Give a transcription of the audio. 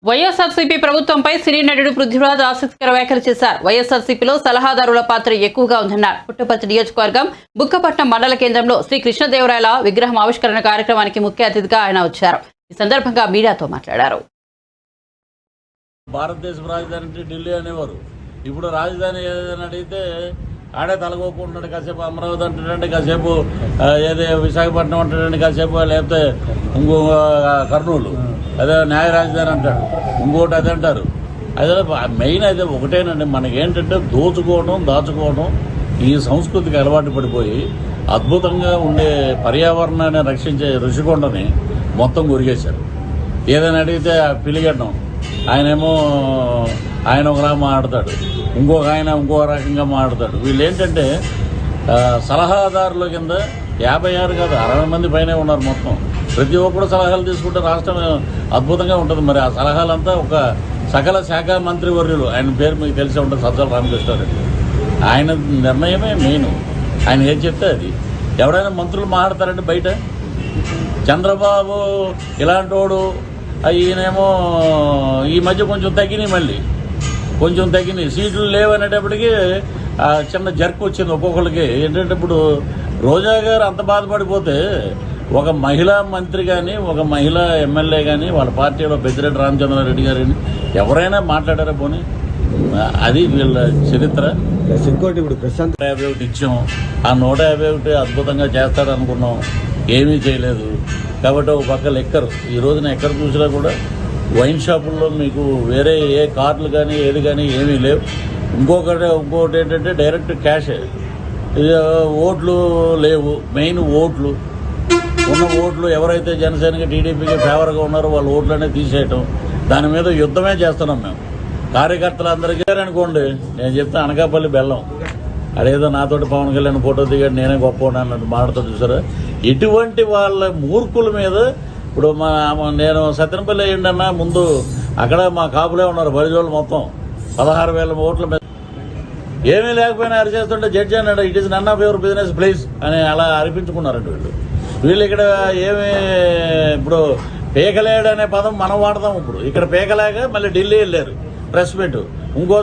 వైఎస్ఆర్సీపీ ప్రభుత్వంపై సినీ నటుడు పృథ్వీరాజ్ ఆసక్తికర వ్యాఖ్యలు చేశారు. వైఎస్ఆర్సీపీలో సలహాదారుల పాత్ర ఎక్కువగా ఉందన్నారు. పుట్టపర్తి నియోజకవర్గం బుక్కపట్నం మండల కేంద్రంలో శ్రీ కృష్ణదేవరాయల విగ్రహం ఆవిష్కరణ కార్యక్రమానికి ముఖ్య అతిథిగా ఆయన వచ్చారు. ఈ సందర్భంగా మీడియాతో మాట్లాడారు. భారతదేశ రాజధాని అంటే ఢిల్లీ అనేవారు. ఇప్పుడు రాజధాని ఏదైనా అడిగితే ఆడే తలగోకుంటున్నాడు. కాసేపు అమరావతి అంటాడండి, కాసేపు ఏదో విశాఖపట్నం అంటాడండి, కాసేపు లేకపోతే ఇంకో కర్నూలు అదే న్యాయ రాజధాని అంటాడు, ఇంకోటి అదే అంటారు. అదే మెయిన్ అయితే ఒకటేనండి, మనకేంటంటే దాచుకోవడం ఈ సంస్కృతికి అలవాటు పడిపోయి అద్భుతంగా ఉండే పర్యావరణాన్ని రక్షించే ఋషికొండని మొత్తం గురిగేశారు. ఏదైనా అడిగితే పిలిగడ్డం ఆయనేమో ఆయన ఒకలా మాట్లాడతాడు, ఇంకొక ఆయన ఇంకో రకంగా మాట్లాడతాడు. వీళ్ళు ఏంటంటే సలహాదారుల కింద 56 కాదు 60 మంది పైనే ఉన్నారు మొత్తం. ప్రతి ఒక్కరు సలహాలు తీసుకుంటే రాష్ట్రం అద్భుతంగా ఉంటుంది. మరి ఆ సలహాలంతా ఒక సకల శాఖ మంత్రి వర్యులు, ఆయన పేరు మీకు తెలిసే ఉంటుంది, సజ్జల రామకృష్ణారెడ్డి. ఆయన నిర్ణయమే మెయిన్. ఆయన ఏం చెప్తే అది. ఎవరైనా మంత్రులు మాట్లాడతారంటే బయట చంద్రబాబు ఇలాంటి వాడు, ఈయనేమో ఈ మధ్య కొంచెం తగ్గినాయి, మళ్ళీ కొంచెం తగ్గినాయి, సీట్లు లేవనేటప్పటికీ చిన్న జర్క్ వచ్చింది ఒక్కొక్కరికి. ఏంటంటే ఇప్పుడు రోజా గారు అంత బాధపడిపోతే ఒక మహిళా మంత్రి కానీ ఒక మహిళా ఎమ్మెల్యే కానీ వాళ్ళ పార్టీలో పెద్దిరెడ్డి రామచంద్రారెడ్డి గారిని ఎవరైనా మాట్లాడారా పోనీ? అది వీళ్ళ చరిత్ర. ఇంకోటి ఇప్పుడు 151 ఇచ్చాం, ఆ 151 అద్భుతంగా చేస్తాడు అనుకున్నాం, ఏమీ చేయలేదు. కాబట్టి ఒక పక్క లెక్కరు. ఈ రోజున ఎక్కడ చూసినా కూడా వైన్ షాపుల్లో మీకు వేరే ఏ కార్లు కానీ ఏది కానీ ఏమీ లేవు. ఇంకొకటి ఏంటంటే డైరెక్ట్ క్యాషే. ఓట్లు లేవు. మెయిన్ ఓట్లు ఉన్న ఓట్లు ఎవరైతే జనసేనకి టీడీపీకి ఫేవర్గా ఉన్నారో వాళ్ళ ఓట్లనే తీసేయటం, దాని మీద యుద్ధమే చేస్తున్నాం మేము. కార్యకర్తలందరికీ అనుకోండి, నేను చెప్తే అనకాపల్లి బెల్లం అదేదో నాతోటి పవన్ కళ్యాణ్ ఫోటో దిగాడు నేనే గొప్ప అన్నట్టు మాటతో చూసారా. ఇటువంటి వాళ్ళ మూర్ఖుల మీద ఇప్పుడు నేను సత్యనపల్లి అయ్యిండన్నా ముందు అక్కడ మా కాపులే ఉన్నారు బలిజోళ్ళు మొత్తం 16,000 ఓట్ల మీద ఏమీ లేకపోయినా అరిచేస్తుంటే జడ్జి అన్నాడు it is none of your business please అని అలా అరిపించుకున్నారండి వీళ్ళు. ఇక్కడ ఏమి ఇప్పుడు పీకలేడు అనే పదం మనం వాడదాం. ఇప్పుడు ఇక్కడ పీకలేక మళ్ళీ ఢిల్లీ వెళ్ళారు ప్రెస్ మీట్. ఇంకో